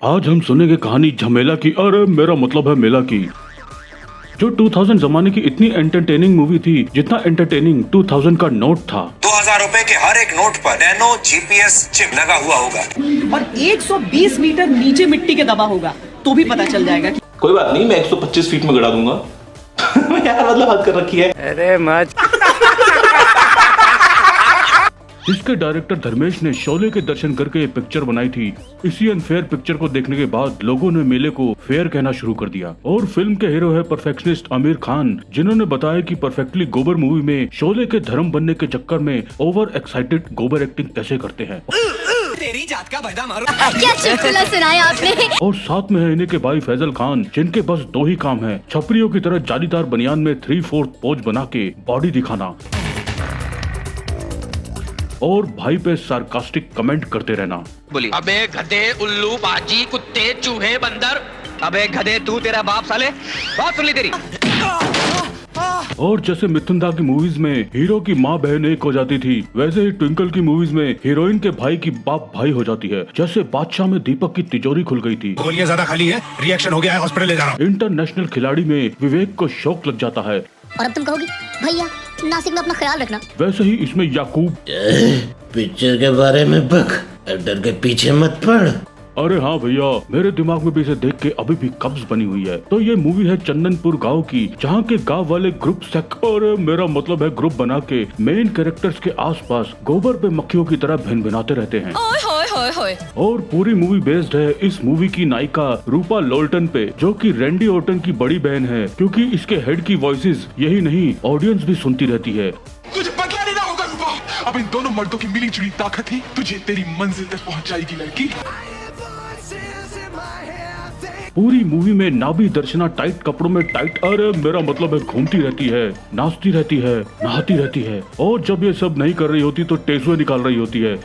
आज हम सुनेंगे कहानी झमेला की, अरे मेरा मतलब है मेला की, जो 2000 जमाने की इतनी एंटरटेनिंग मूवी थी जितना एंटरटेनिंग 2000 का नोट था। 2000 रुपए के हर एक नोट पर नैनो जीपीएस चिप लगा हुआ होगा और 120 मीटर नीचे मिट्टी के दबा होगा तो भी पता चल जाएगा कि कोई बात नहीं, मैं 125 फीट में गड़ा दूंगा। यार मतलब हद कर रखी है। अरे मत। जिसके डायरेक्टर धर्मेश ने शोले के दर्शन करके ये पिक्चर बनाई थी। इसी अनफेयर पिक्चर को देखने के बाद लोगों ने मेले को फेयर कहना शुरू कर दिया। और फिल्म के हीरो है परफेक्शनिस्ट आमिर खान, जिन्होंने बताया कि परफेक्टली गोबर मूवी में शोले के धर्म बनने के चक्कर में ओवर एक्साइटेड गोबर एक्टिंग कैसे करते हैं। तेरी जात का बदा मारो। क्या चुटकुला सुनाया आपने। और साथ में है इन्हीं के भाई फैजल खान, जिनके बस दो ही काम है, छपरियों की तरह जालीदार बनियान में 3/4 पोज बना के बॉडी दिखाना और भाई पे सार्कास्टिक कमेंट करते रहना। बोलिए। अबे गधे, उल्लू, बाजी, कुत्ते, चूहे, बंदर। अबे गधे, तू तेरा बाप साले। बात सुन ली तेरी। और जैसे मिथुन दा की मूवीज में हीरो की माँ बहन एक हो जाती थी, वैसे ही ट्विंकल की मूवीज में हीरोइन के भाई की बाप भाई हो जाती है। जैसे बादशाह में दीपक की तिजोरी खुल गई थी। गोलियां ज्यादा खाली है, रिएक्शन हो गया है, हॉस्पिटल ले जा रहा हूं। इंटरनेशनल खिलाड़ी में विवेक को शौक लग जाता है। और अब तुम कहोगी भैया नासिक में अपना ख्याल रखना। वैसे ही इसमें याकूब, पिक्चर के बारे में बक, एक्टर के पीछे मत पड़। अरे हाँ भैया, मेरे दिमाग में भी इसे देख के अभी भी कब्ज बनी हुई है। तो ये मूवी है चंदनपुर गांव की, जहाँ के गांव वाले ग्रुप सेक और मेरा मतलब है ग्रुप बना के मेन कैरेक्टर्स के आसपास गोबर पे मक्खियों की तरह भिन भिनाते रहते हैं। और पूरी मूवी बेस्ड है इस मूवी की नायिका रूपा लोल्टन पे, जो कि रैंडी ऑर्टन की बड़ी बहन है, क्योंकि इसके हेड की वॉइसेस यही नहीं ऑडियंस भी सुनती रहती है। तुझे बदला लेना होगा रूपा। अब इन दोनों मर्दों की मिली जुली ताकत ही तुझे तेरी मंजिल तक पहुंचाएगी लड़की। पूरी मूवी में नाभी दर्शना टाइट कपड़ों में टाइट, अरे मेरा मतलब है घूमती रहती है, नाचती रहती है, नहाती रहती है, और जब ये सब नहीं कर रही होती तो टेसुए निकाल रही होती है।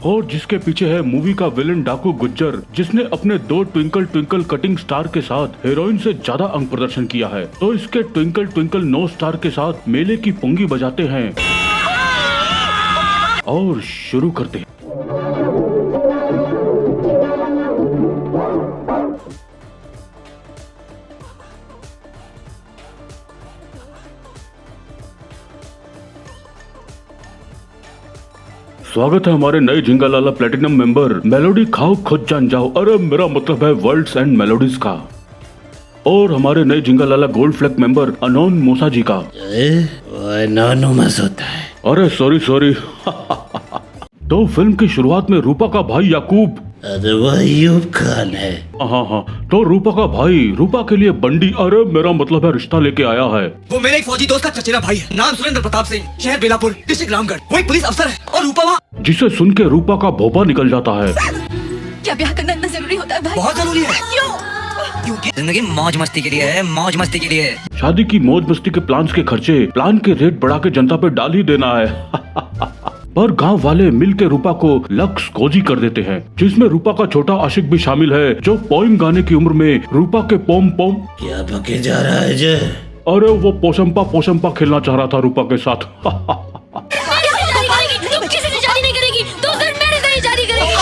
और जिसके पीछे है मूवी का विलन डाकू गुज्जर, जिसने अपने 2 ट्विंकल ट्विंकल कटिंग स्टार के साथ हीरोइन से ज्यादा अंक प्रदर्शन किया है। तो इसके ट्विंकल ट्विंकल नो स्टार के साथ मेले की पुंगी बजाते हैं और शुरू करते हैं। स्वागत है हमारे नए झिंगालाला प्लेटिनम मेंबर मेलोडी खाओ खुद जान जाओ, अरे मेरा मतलब है वर्ल्ड्स एंड मेलोडीज का। और हमारे नए झिंगालाला गोल्ड फ्लैग मेंबर अनोन मूसा जी का। एनोनिमस होता है। अरे सॉरी। तो फिल्म की शुरुआत में रूपा का भाई याकूब, अरे वो अयूब खान है। हाँ, तो रूपा का भाई रूपा के लिए बंडी, अरे मेरा मतलब है रिश्ता लेके आया है। वो मेरे एक फौजी दोस्त का चचेरा भाई है, नाम सुरेंद्र प्रताप सिंह, शहर बेलापुर, डिस्ट्रिक्ट रामगढ़। वही पुलिस अफसर है और रूपा वहाँ। जिसे सुन के रूपा का भोपा निकल जाता है। क्या ब्याह करना इतना जरूरी होता है भाई? बहुत जरूरी है। क्यों? जिंदगी मौज मस्ती के लिए है, मौज मस्ती के लिए। शादी की मौज मस्ती के प्लान्स के खर्चे प्लान के रेट बढ़ा के जनता पे डाल ही देना है। पर गांव वाले मिल के रूपा को लक्स कोजी कर देते हैं, जिसमें रूपा का छोटा आशिक भी शामिल है, जो पोइम गाने की उम्र में रूपा के पोम क्या बके जा रहा है जय? अरे वो पोशंपा खेलना चाह रहा था रूपा के साथ। तुम किसी से शादी नहीं करेगी, तो सिर्फ मेरे से ही शादी करेगी।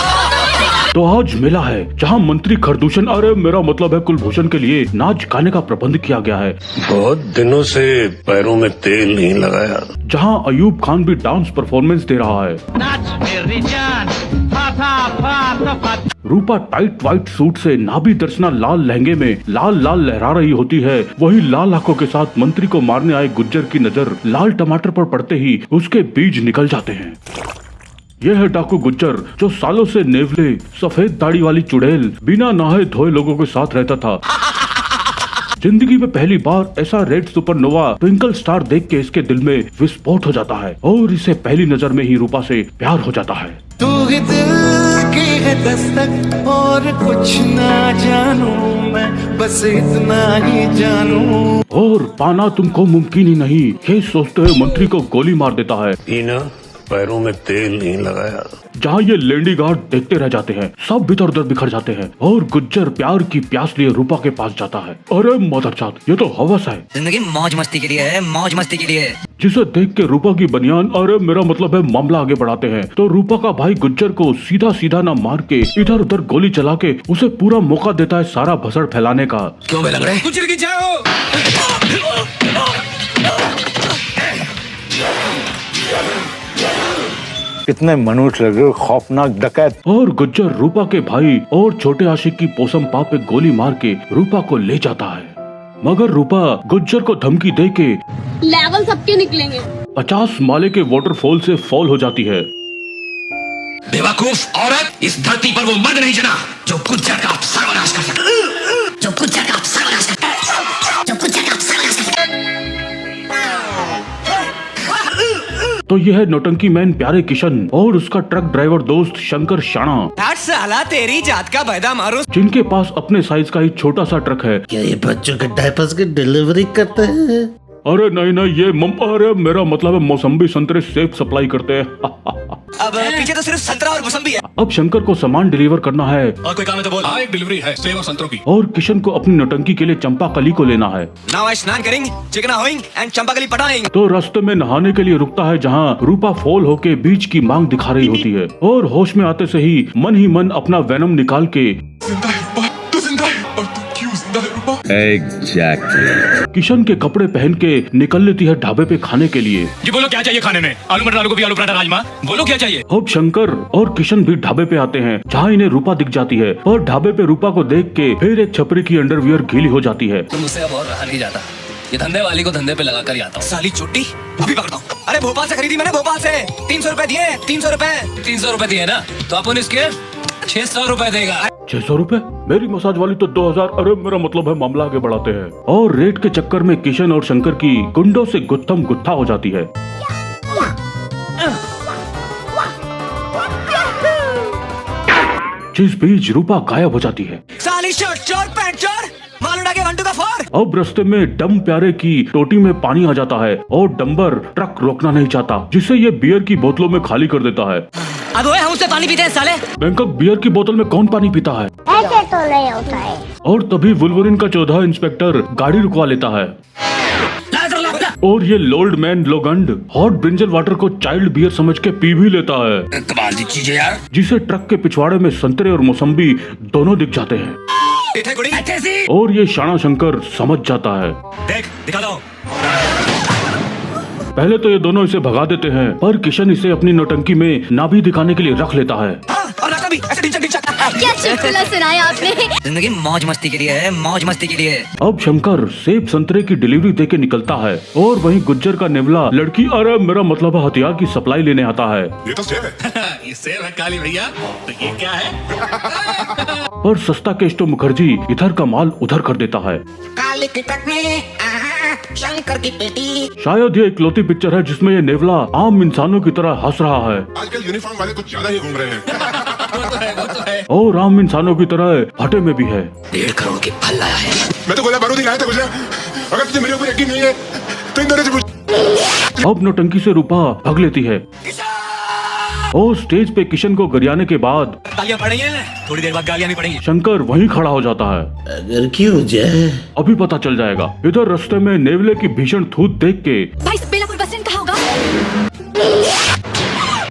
तो आज मेला है जहां मंत्री खरदूषण, अरे मेरा मतलब है कुलभूषण के लिए नाच गाने का प्रबंध किया गया है। बहुत दिनों से पैरों में तेल नहीं लगाया। जहां अयूब खान भी डांस परफॉर्मेंस दे रहा है। रूपा टाइट व्हाइट सूट से नाभी दर्शना लाल लहंगे में लाल लाल लहरा रही होती है। वही लाल आंखों के साथ मंत्री को मारने आए गुज्जर की नजर लाल टमाटर पर पड़ते ही उसके बीज निकल जाते हैं। यह है डाकू गुज्जर, जो सालों से नेवले सफेद दाढ़ी वाली चुड़ैल बिना नहाए धोए लोगों के साथ रहता था। जिंदगी में पहली बार ऐसा रेड सुपरनोवा ट्विंकल स्टार देख के इसके दिल में विस्फोट हो जाता है और इसे पहली नजर में ही रूपा से प्यार हो जाता है। तू ही दिल की है दस्तक और कुछ ना जानू मैं, बस इतना ही जानू। और पाना तुमको मुमकिन ही नहीं, ये सोचते हुए मंत्री को गोली मार देता है। पीना पैरों में तेल नहीं लगाया। जहाँ ये लेंडी गार्ड देखते रह जाते हैं, सब इधर उधर बिखर जाते हैं और गुज्जर प्यार की प्यास लिए रूपा के पास जाता है। अरे मदरजात, ये तो हवस है। जिंदगी मौज मस्ती के लिए है, मौज मस्ती के लिए। जिसे देख के रूपा की बनियान, अरे मेरा मतलब है, मामला आगे बढ़ाते हैं। तो रूपा का भाई गुज्जर को सीधा सीधा ना मार के इधर उधर गोली चला के उसे पूरा मौका देता है सारा भसड़ फैलाने का। क्यों लग रहा है? गुज्जर की जय हो। कितने मनुष्य लगे, खौफनाक डकैत। और गुज्जर रूपा के भाई और छोटे आशिक की पोसम पा पे गोली मार के रूपा को ले जाता है। मगर रूपा गुज्जर को धमकी दे के लेवल सबके निकलेंगे। 50 माले के वाटरफॉल से फॉल हो जाती है। बेवकूफ औरत, इस धरती पर वो मर्द नहीं जना जो गुज्जर का सर्वनाश कर सके, जो गुज्जर का सर्वनाश कर सके, जो गुज्जर का सर्वनाश कर सके। तो यह है नौटंकी मैन प्यारे किशन और उसका ट्रक ड्राइवर दोस्त शंकर शाणा, साला तेरी जात का बैदा मारो। जिनके पास अपने साइज का ही छोटा सा ट्रक है। क्या ये बच्चों के डायपर्स की डिलीवरी करते हैं? अरे नहीं, ये अरे मेरा मतलब है मौसम्बी संतरे सेब सप्लाई करते हैं। अब पीछे तो सिर्फ संतरा और मौसम्बी है। अब शंकर को सामान डिलीवर करना है और कोई काम है तो बोल। एक डिलीवरी है सेब और संतरों की। और किशन को अपनी नौटंकी के लिए चंपा कली को लेना है। नाउ आई स्नान करेंगे, चिकना होइंग एंड चंपाकली पटाएंगे। तो रास्ते में नहाने के लिए रुकता है, जहाँ रूपा फॉल होके बीच की मांग दिखा रही होती है और होश में आते से ही मन अपना वेनम निकाल के जिंदा है रूपा, तू जिंदा है। और तू क्यों जिंदा है रूपा? किशन के कपड़े पहन के निकल लेती है ढाबे पे खाने के लिए। जी बोलो क्या चाहिए खाने में? आलू मटर, आलू गोभी, आलू पराठा, राजमा, बोलो क्या चाहिए? अब शंकर और किशन भी ढाबे पे आते हैं, जहाँ इन्हें रूपा दिख जाती है और ढाबे पे रूपा को देख के फिर एक छपरी की अंडरवियर गीली हो जाती है। तो मुझसे अब और रहा नहीं जाता, ये धंधे वाली को धंधे पे लगा कर आता हूँ। साली चुट्टी अभी पकड़ता हूँ। अरे भोपाल से खरीदी मैंने, भोपाल से 300 रुपए दिए। 300 रुपए 300 रुपए दिए ना, तो अपन इसके 600 रुपए देगा। 600 रुपए? मेरी मसाज वाली तो 2000। अरे मेरा मतलब है, मामला आगे बढ़ाते हैं और रेट के चक्कर में किशन और शंकर की गुंडों से गुत्थम गुत्था हो जाती है। जिस बीच रूपा गायब हो जाती है। साली शर्ट चोर, पैंट चोर, माल उड़ा के 1 2 का 4। अब रास्ते में डम प्यारे की टोटी में पानी आ जाता है और डंबर ट्रक रोकना नहीं चाहता, जिससे ये बियर की बोतलों में खाली कर देता है। अब ओए हम उससे पानी पीते हैं साले। बैंकॉक बियर की बोतल में कौन पानी पीता है? ऐसे तो नहीं होता है। और तभी वुल्वरिन का 14 इंस्पेक्टर गाड़ी रुकवा लेता है और ये लोल्ड मैन लोगंड हॉट ब्रिंजल वाटर को चाइल्ड बियर समझ के पी भी लेता है। कमाल की चीज है यार। जिसे ट्रक के पिछवाड़े में संतरे और मौसम्बी दोनों दिख जाते हैं और ये शाणा शंकर समझ जाता है। देख दिखा दो। पहले तो ये दोनों इसे भगा देते हैं, पर किशन इसे अपनी नौटंकी में नाभि दिखाने के लिए रख लेता है। और रखा भी ऐसे ढिंचक ढिंचक। क्या चुटकुला सुनाया आपने? जिंदगी मौज मस्ती के लिए है, मौज मस्ती के लिए। अब शंकर सेब संतरे की डिलीवरी देके निकलता है और वहीं गुज्जर का नेवला लड़की, अरे मेरा मतलब हथियार की सप्लाई लेने आता है। ये तो सेब है। ये सेब है काली भैया, तो ये क्या है? पर सस्ता केष्टो मुखर्जी इधर का माल उधर कर देता है। काली की टकनी, शंकर की पेटी। शायद ये इकलौती पिक्चर है जिसमें ये नेवला आम इंसानों की तरह हंस रहा है आजकल यूनिफॉर्म वाले कुछ ज्यादा ही घूम रहे हैं। और आम इंसानों की तरह फटे में भी है। 1.5 करोड़ की फल लाया है। मैं तो गोला बारूद ही लाया था गुजरा। अगर तुझे मेरे ऊपर यकीन नहीं है तो इन दोनों से पूछ। अब नौटंकी से रूपा भाग लेती है और स्टेज पे किशन को गरियाने के बाद तालियां पड़ेंगी, थोड़ी देर बाद गालियां भी पड़ेंगी। शंकर वहीं खड़ा हो जाता है। अगर क्यों जाए, अभी पता चल जाएगा। इधर रास्ते में नेवले की भीषण थूत देख के भाई बेलापुर बस स्टैंड कहाँ होगा?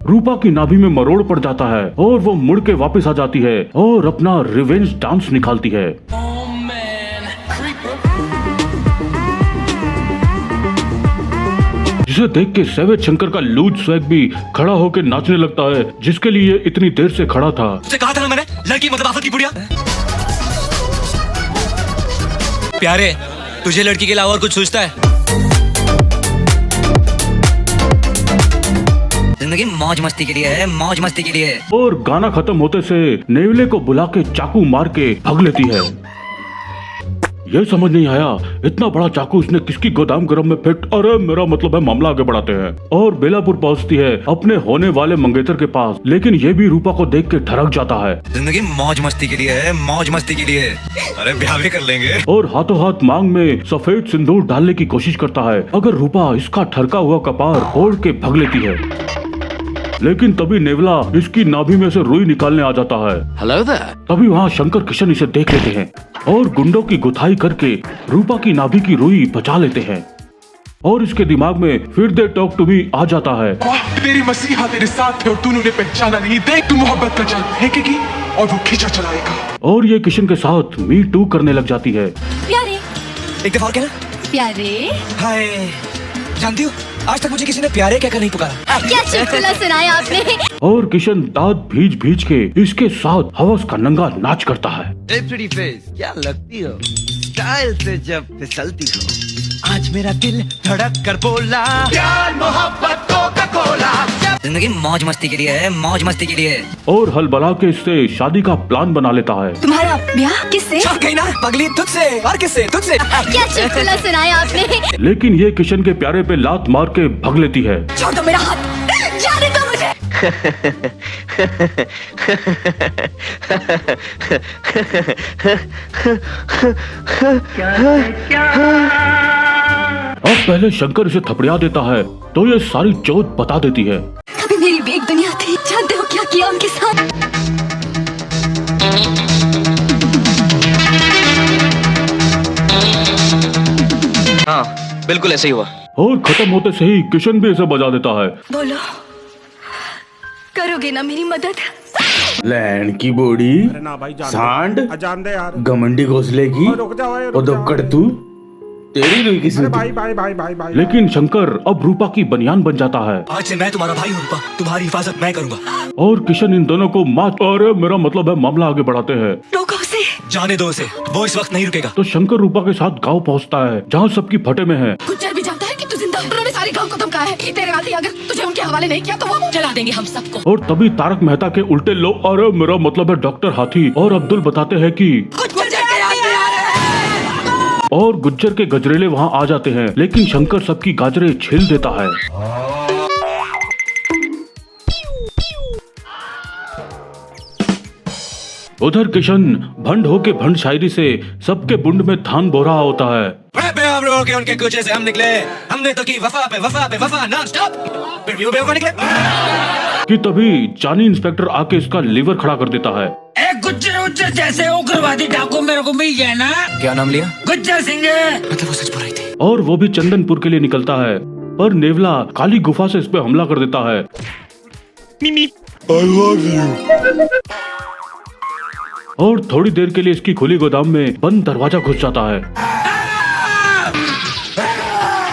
रूपा की नाभि में मरोड़ पड़ जाता है और वो मुड़ के वापस आ जाती है और अपना रिवेंज डांस निकालती है। जिसे देख के सैवेज शंकर का लूज स्वैग भी खड़ा होकर नाचने लगता है, जिसके लिए इतनी देर से खड़ा था। उसे कहा था ना मैंने, लड़की मतलब आफत की बुढ़िया। प्यारे, तुझे लड़की के अलावा और कुछ सोचता है? जिंदगी मौज मस्ती के लिए है, मौज मस्ती के लिए। और गाना खत्म होते से नेवले को बुला के चाकू मार के भाग लेती है। ये समझ नहीं आया इतना बड़ा चाकू उसने किसकी गोदाम गर्म में फिट। अरे मेरा मतलब है, मामला आगे बढ़ाते हैं और बेलापुर पहुंचती है अपने होने वाले मंगेतर के पास, लेकिन ये भी रूपा को देख के ठरक जाता है। जिंदगी मौज मस्ती के लिए है, मौज मस्ती के लिए। अरे ब्याह भी कर लेंगे। और हाथों हाथ मांग में सफेद सिंदूर डालने की कोशिश करता है, अगर रूपा इसका ठरका हुआ कपार ओढ़ के भाग लेती है। लेकिन तभी नेवला इसकी नाभि में से रुई निकालने आ जाता है। Hello there. तभी वहाँ शंकर किशन इसे देख लेते हैं और गुंडों की गुथाई करके रूपा की नाभि की रुई बचा लेते हैं और इसके दिमाग में फिर दे टॉक टू मी आ जाता है। वाह, तेरी मसीहा तेरे साथ है और तूने उन्हें पहचाना नहीं। देख, तू मोहब्बत का जाल फेंकेगी और वो खींचा चलाएगा। और ये किशन के साथ मी टू करने लग जाती है। प्यारे एक दफा और कहना। प्यारे हाय, जानती हो आज तक मुझे किसी ने प्यारे कहकर नहीं पुकारा। क्या चुटकुला सुनाया आपने। और किशन दांत भीज भीज के इसके साथ हवस का नंगा नाच करता है। प्रीटी फेस, क्या लगती हो स्टाइल से जब फिसलती हो। आज मेरा दिल धड़क कर बोला, प्यार मोहब्बत कोका कोला। जिंदगी मौज मस्ती के लिए है, मौज मस्ती के लिए। और हलबला के इससे शादी का प्लान बना लेता है। तुम्हारा ब्याह किससे। चुप गई ना पगली, तुझसे और किससे, तुझसे। क्या चुटकुला सुनाया आपने। लेकिन ये किशन के प्यारे पे लात मार के भग लेती है। छोड़ दो मेरा हाथ, जाने दो मुझे। अब पहले शंकर इसे थपड़िया देता है तो ये सारी चोट बता देती है। अभी मेरी भी एक दुनिया थी, जानते हो क्या किया उनके साथ। हाँ, बिल्कुल ऐसे ही हुआ। और खत्म होते से ही किशन भी इसे बजा देता है। बोलो, करोगे ना मेरी मदद। लैंड की बॉडी सांड गमंडी घोसले की उदबकड़ तू तेरी रुई किसने दी? लेकिन शंकर अब रूपा की बनियान बन जाता है। आज से मैं तुम्हारा भाई हूँ रूपा, तुम्हारी हिफाजत मैं करूँगा। और किशन इन दोनों को मार, अरे मेरा मतलब है मामला आगे बढ़ाते हैं। रोको उसे। जाने दो उसे, वो इस वक्त नहीं रुकेगा। तो शंकर रूपा के साथ गांव पहुंचता है जहां सबकी फटे में है। गुज्जर भी जानता है कि तू जिंदा, उन्होंने सारे गांव को धमकाया है कि तेरे नाती अगर तुझे उनके हवाले नहीं किया तो वो जला देंगे हम सबको। और तभी तारक मेहता के उल्टे लोग, अरे मेरा मतलब है डॉक्टर हाथी और अब्दुल बताते हैं कि और गुज्जर के गजरेले वहां आ जाते हैं, लेकिन शंकर सबकी गाजरे छील देता है। उधर किशन भंड होके भंड शायरी से सबके बुंड में थान बो रहा होता है। हम लोगों के उनके कुछ से हम निकले, हमने तो की वफा पे वफा पे वफा नॉन स्टॉप, फिर भी वो बेवफा निकले। कि तभी जानी इंस्पेक्टर आके इसका लीवर खड़ा कर देता है। गुज्जर जैसे उग्रवादी डाकू मेरे को मिल गया ना। क्या नाम लिया? गुज्जर सिंह। मतलब वो सच बोल रही थी। और वो भी चंदनपुर के लिए निकलता है, पर नेवला काली गुफा से इस पे हमला कर देता है। और थोड़ी देर के लिए इसकी खुली गोदाम में बंद दरवाजा घुस जाता है।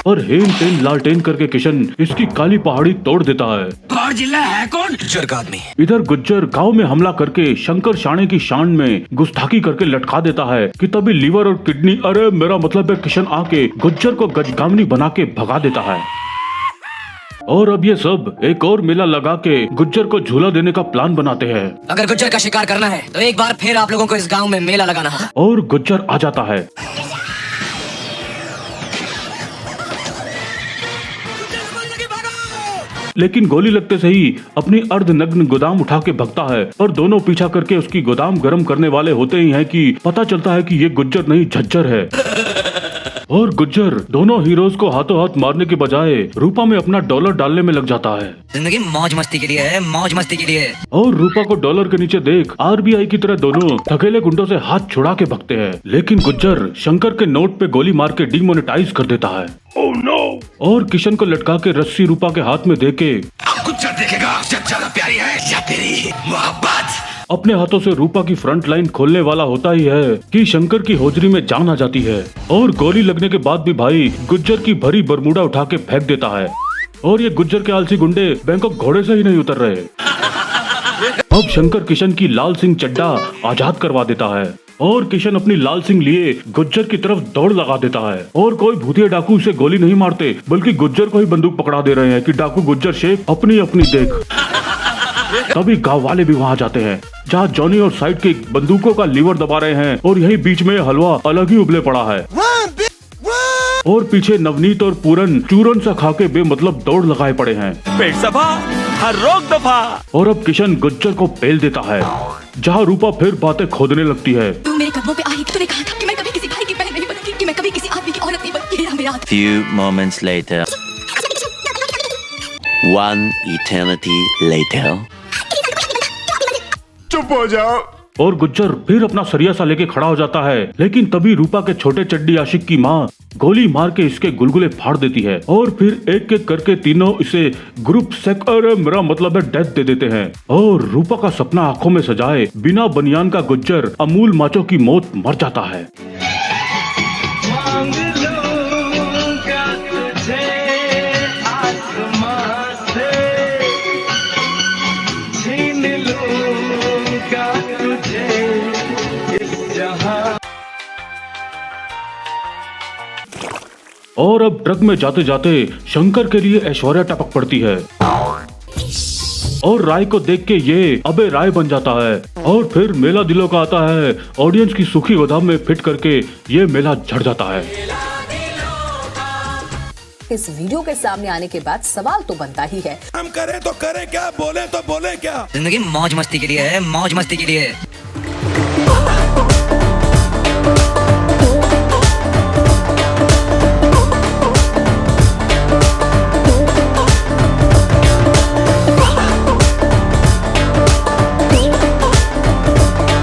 और हेन टेन लालटेन करके किशन इसकी काली पहाड़ी तोड़ देता है। और जिला है कौन? गुज्जर का आदमी। इधर गुज्जर गांव में हमला करके शंकर शाणे की शान में गुस्ताखी करके लटका देता है कि तभी लीवर और किडनी, अरे मेरा मतलब है किशन आके गुज्जर को गजगामनी बना के भगा देता है। और अब ये सब एक और मेला लगा के गुज्जर को झूला देने का प्लान बनाते हैं। अगर गुज्जर का शिकार करना है तो एक बार फिर आप लोगों को इस गांव में मेला लगाना है। और गुज्जर आ जाता है। लेकिन गोली लगते से ही अपनी अर्धनग्न गोदाम उठा के भगता है और दोनों पीछा करके उसकी गोदाम गर्म करने वाले होते ही हैं कि पता चलता है कि ये गुज्जर नहीं झज्जर है। और गुज्जर दोनों हीरोज को हाथों हाथ मारने के बजाय रूपा में अपना डॉलर डालने में लग जाता है। जिंदगी मौज मस्ती के लिए है, मौज मस्ती के लिए। और रूपा को डॉलर के नीचे देख आरबीआई की तरह दोनों थकेले गुंडों से हाथ छुड़ा के भगते हैं। लेकिन गुज्जर शंकर के नोट पे गोली मार के डीमोनेटाइज कर देता है। Oh no! और किशन को लटका के रस्सी रूपा के हाथ में देके गुज्जर देखेगा ज्यादा प्यारी है या तेरी मोहब्बत। अपने हाथों से रूपा की फ्रंट लाइन खोलने वाला होता ही है कि शंकर की होजरी में जान आ जाती है। और गोली लगने के बाद भी भाई गुज्जर की भरी बरमूडा उठा के फेंक देता है। और ये गुज्जर के आलसी गुंडे बैंकॉक घोड़े से ही नहीं उतर रहे। अब शंकर किशन की लाल सिंह चड्डा आजाद करवा देता है और किशन अपनी लाल सिंह लिए गुज्जर की तरफ दौड़ लगा देता है। और कोई भूतिया डाकू उसे गोली नहीं मारते बल्कि गुज्जर को ही बंदूक पकड़ा दे रहे हैं कि डाकू गुज्जर शेख अपनी अपनी देख। तभी गांव वाले भी वहां जाते हैं जहां जॉनी और साइड के बंदूकों का लीवर दबा रहे हैं और यही बीच में हलवा अलग ही उबले पड़ा है। और पीछे नवनीत और पूरन चूरन सा खा के बेमतलब दौड़ लगाए पड़े हैं। पेट सफा, हर रोग दफा। और अब किशन गुज्जर को पेल देता है जहां रूपा फिर बातें खोदने लगती है। तू मेरे कदमों पे आई, तूने कहा था कि मैं कभी किसी भाई की बहन नहीं बनूंगी, कि मैं कभी किसी आदमी की औरत नहीं बनूंगी। Few moments later. One eternity later. चुप हो जाओ। और गुज्जर फिर अपना सरिया सा लेके खड़ा हो जाता है, लेकिन तभी रूपा के छोटे चड्डी आशिक की माँ गोली मार के इसके गुलगुले फाड़ देती है और फिर एक एक करके तीनों इसे ग्रुप सेक मेरा मतलब है डेथ दे देते हैं। और रूपा का सपना आंखों में सजाए बिना बनियान का गुज्जर अमूल माचो की मौत मर जाता है। और अब ट्रक में जाते जाते शंकर के लिए ऐश्वर्या टपक पड़ती है और राय को देख के ये अबे राय बन जाता है। और फिर मेला दिलों का आता है, ऑडियंस की सूखी गोदाम में फिट करके ये मेला झड़ जाता है। इस वीडियो के सामने आने के बाद सवाल तो बनता ही है, हम करें तो करें क्या, बोले तो बोले क्या। जिंदगी मौज मस्ती के लिए है, मौज मस्ती के लिए।